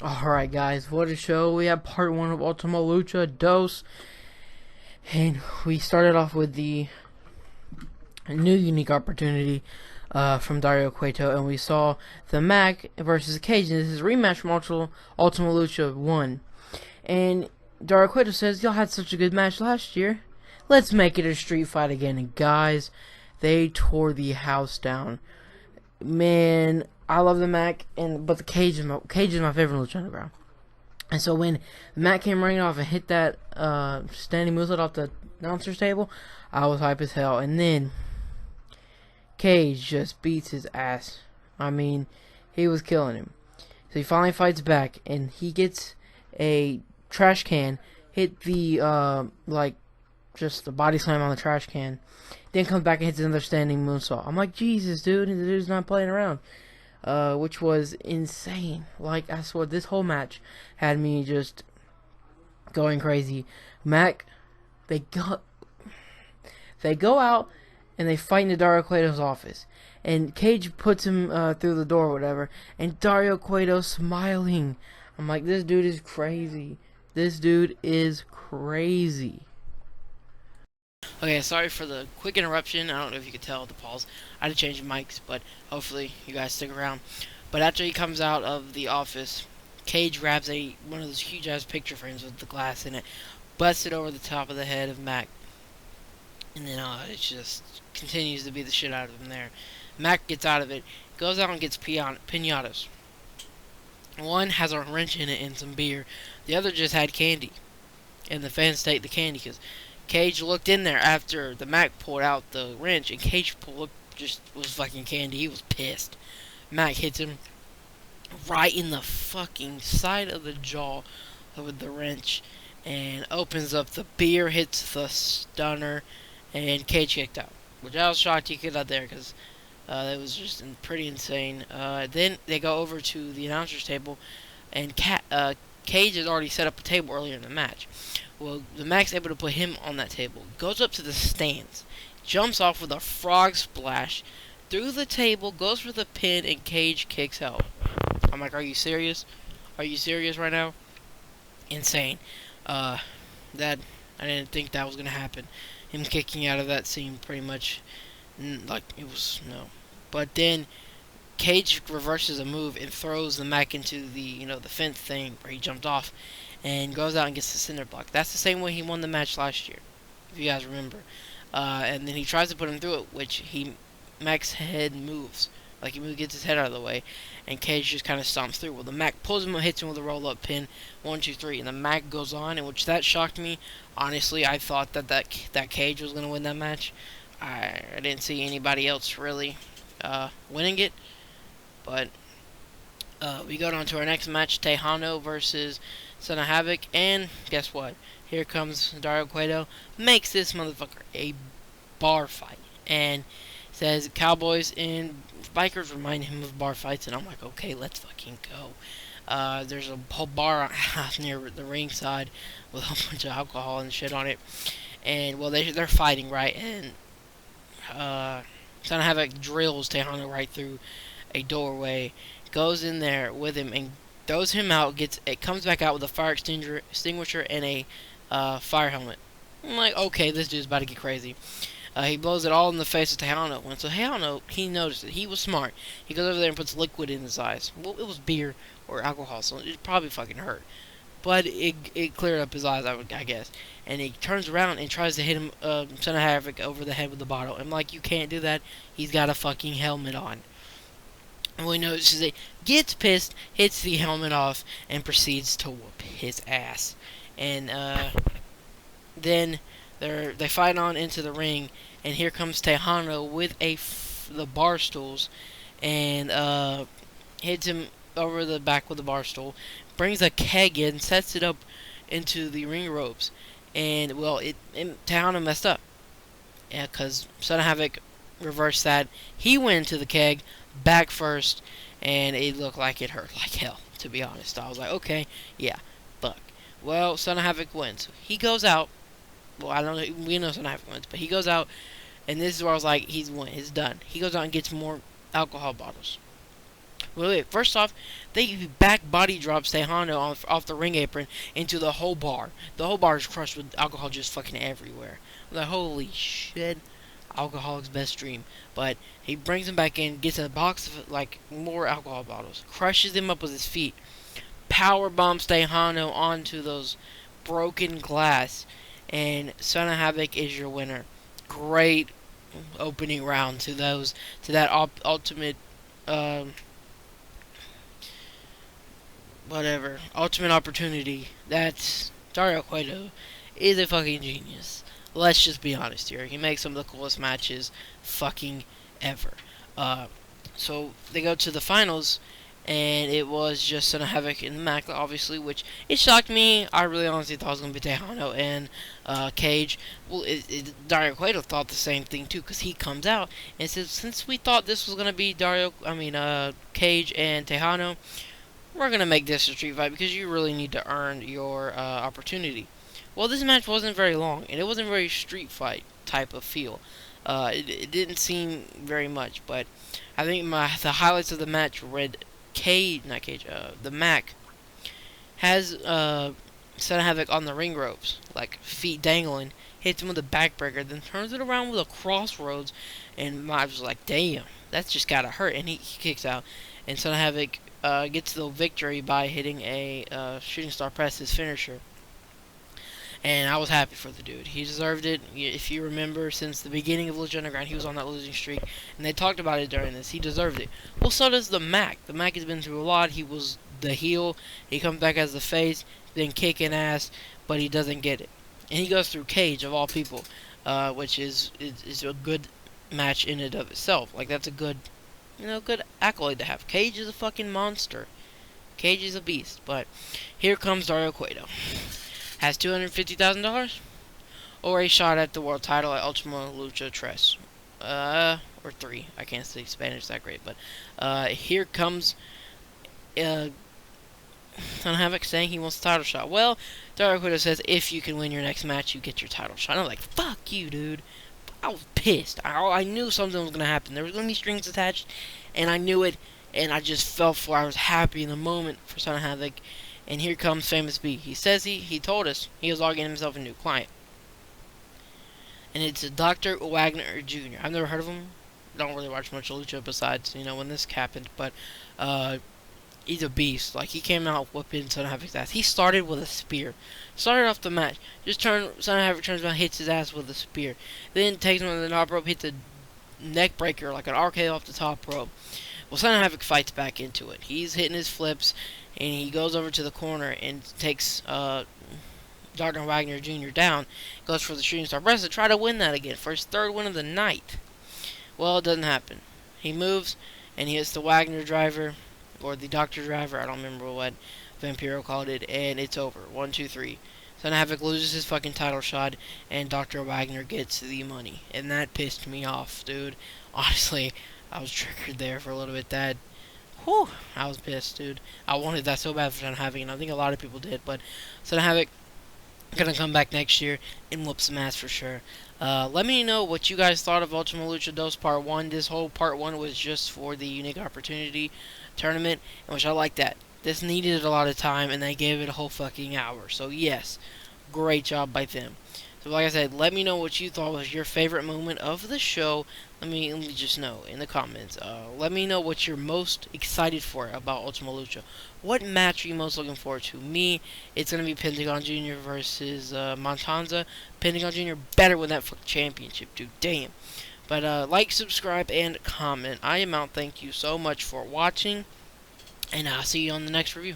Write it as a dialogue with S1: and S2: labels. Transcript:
S1: Alright guys, what a show. We have part 1 of Ultima Lucha Dos. And we started off with the new unique opportunity from Dario Cueto. And we saw the Mac versus Cage. And this is a rematch from Ultima Lucha 1. And Dario Cueto says, y'all had such a good match last year. Let's make it a street fight again. And guys, they tore the house down. Man, I love the Mac, but the Cage is my favorite Lucha Underground. And so when Mac came running off and hit that standing moveset off the announcer's table, I was hype as hell. And then Cage just beats his ass. I mean, he was killing him. So he finally fights back, and he gets a trash can, hit the just the body slam on the trash can, then comes back and hits another standing moonsault. I'm like, Jesus, dude, the dude's not playing around. Which was insane. Like, I swear, this whole match had me just going crazy. Mac, they go out and they fight into Dario Cueto's office. And Cage puts him through the door or whatever. And Dario Cueto smiling. I'm like, this dude is crazy. This dude is crazy. Okay, sorry for the quick interruption. I don't know if you could tell the pause. I had to change mics, but hopefully you guys stick around. But after he comes out of the office, Cage grabs one of those huge ass picture frames with the glass in it, busts it over the top of the head of Mac, and then it just continues to beat the shit out of him there. Mac gets out of it, goes out and gets pinatas. One has a wrench in it and some beer. The other just had candy, and the fans take the candy because Cage looked in there after the Mac pulled out the wrench, and Cage just was fucking candy. He was pissed. Mac hits him right in the fucking side of the jaw with the wrench, and opens up the beer, hits the stunner, and Cage kicked out. Which I was shocked he kicked out there because it was just pretty insane. Then they go over to the announcer's table, and Cage has already set up a table earlier in the match. Well, the Mac's able to put him on that table. Goes up to the stands. Jumps off with a frog splash. Through the table. Goes for the pin. And Cage kicks out. I'm like, are you serious? Are you serious right now? Insane. I didn't think that was going to happen. Him kicking out of that seemed pretty much like it was, no. But then Cage reverses a move and throws the Mac into the fence thing where he jumped off, and goes out and gets the cinder block. That's the same way he won the match last year, if you guys remember. And then he tries to put him through it, which Mac's head moves. Like, he gets his head out of the way, and Cage just kind of stomps through. Well, the Mac pulls him and hits him with a roll-up pin, 1, 2, 3, and the Mac goes on, in which that shocked me. Honestly, I thought that Cage was going to win that match. I didn't see anybody else really winning it, but we go on to our next match, Tejano versus Son of Havoc, and guess what? Here comes Dario Cueto, makes this motherfucker a bar fight, and says Cowboys and Bikers remind him of bar fights, and I'm like, okay, let's fucking go. There's a whole bar near the ringside with a whole bunch of alcohol and shit on it, and well, they're fighting, right, and Son of Havoc drills Tejano right through a doorway, goes in there with him and throws him out. It comes back out with a fire extinguisher and a fire helmet. I'm like, okay, this dude's about to get crazy. He blows it all in the face of Tejano. And so Tejano, he noticed it. He was smart. He goes over there and puts liquid in his eyes. Well, it was beer or alcohol, so it probably fucking hurt. But it cleared up his eyes, I guess. And he turns around and tries to hit him, Son of Havoc, over the head with the bottle. I'm like, you can't do that. He's got a fucking helmet on. And we notices it, gets pissed, hits the helmet off, and proceeds to whoop his ass. And then they fight on into the ring, and here comes Tejano with the bar stools, and hits him over the back with the bar stool, brings a keg in, sets it up into the ring ropes, and well, Tejano messed up, yeah, because Son of Havoc reversed that. He went to the keg back first, and it looked like it hurt like hell, to be honest. I was like, okay, yeah, fuck. Well, Son of Havoc wins. He goes out. Well, I don't know. We know Son of Havoc wins, but he goes out, and this is where I was like, he's won. He's done. He goes out and gets more alcohol bottles. Wait, first off, they back body drops Tejano off the ring apron into the whole bar. The whole bar is crushed with alcohol just fucking everywhere. Like, holy shit. Alcoholic's best dream. But he brings him back in, gets a box of, like, more alcohol bottles, crushes him up with his feet, power bombs Tejano onto those broken glass, and Son of Havoc is your winner. Great opening round to that ultimate, whatever, ultimate opportunity. That's Dario Cueto is a fucking genius. Let's just be honest here. He makes some of the coolest matches fucking ever. So they go to the finals, and it was just Son of Havoc in the Mac, obviously, which it shocked me. I really honestly thought it was going to be Tejano and Cage. Well, Dario Cueto thought the same thing too, because he comes out and says, since we thought this was going to be Cage and Tejano, we're going to make this a street fight because you really need to earn your opportunity. Well, this match wasn't very long, and it wasn't very street fight type of feel. It didn't seem very much, but I think the highlights of the match read the Mac has Son of Havoc on the ring ropes, like feet dangling, hits him with a backbreaker, then turns it around with a crossroads, and Miles was like, damn, that's just gotta hurt, and he kicks out, and Son of Havoc gets the victory by hitting a shooting star press, his finisher. And I was happy for the dude. He deserved it. If you remember, since the beginning of Lucha Underground, he was on that losing streak. And they talked about it during this. He deserved it. Well, so does the Mac. The Mac has been through a lot. He was the heel. He comes back as the face. Then kicking ass. But he doesn't get it. And he goes through Cage, of all people. Which is a good match in and of itself. Like, that's a good accolade to have. Cage is a fucking monster. Cage is a beast. But here comes Dario Cueto. Has $250,000 or a shot at the world title at Ultima Lucha 3. Or 3. I can't speak Spanish that great, but here comes Son of Havoc saying he wants the title shot. Well, Dario Cueto says if you can win your next match, you get your title shot. And I'm like, fuck you, dude. I was pissed. I knew something was gonna happen. There was gonna be strings attached, and I knew it. And I just fell for it. I was happy in the moment for Son of Havoc. And here comes Famous B. He says he told us he was logging himself a new client. And it's a Dr. Wagner Jr. I've never heard of him. Don't really watch much Lucha besides, when this happened. But he's a beast. Like, he came out whipping Son of Havoc's ass. He started with a spear. Started off the match. Son of Havoc turns around, hits his ass with a spear. Then takes him to the top rope, hits a neck breaker, like an arcade off the top rope. Well, Son of Havoc fights back into it. He's hitting his flips. And he goes over to the corner and takes Dr. Wagner Jr. down. Goes for the shooting star press to try to win that again for his third win of the night. Well, it doesn't happen. He moves and he hits the Wagner driver or the Doctor driver. I don't remember what Vampiro called it. And it's over. 1, 2, 3. Son of Havoc loses his fucking title shot and Dr. Wagner gets the money. And that pissed me off, dude. Honestly, I was triggered there for a little bit. Whew, I was pissed, dude. I wanted that so bad for Son of Havoc, and I think a lot of people did, but Son of Havoc gonna come back next year and whoop some ass for sure. Let me know what you guys thought of Ultima Lucha 2 Part 1. This whole Part 1 was just for the Unique Opportunity Tournament, which I like that. This needed a lot of time, and they gave it a whole fucking hour. So, yes, great job by them. So, like I said, let me know what you thought was your favorite moment of the show. Let me just know in the comments. Let me know what you're most excited for about Ultima Lucha. What match are you most looking forward to? Me, it's going to be Pentagon Jr. versus Montanza. Pentagon Jr. better win that fucking championship, dude. Damn. But like, subscribe, and comment. I am out. Thank you so much for watching. And I'll see you on the next review.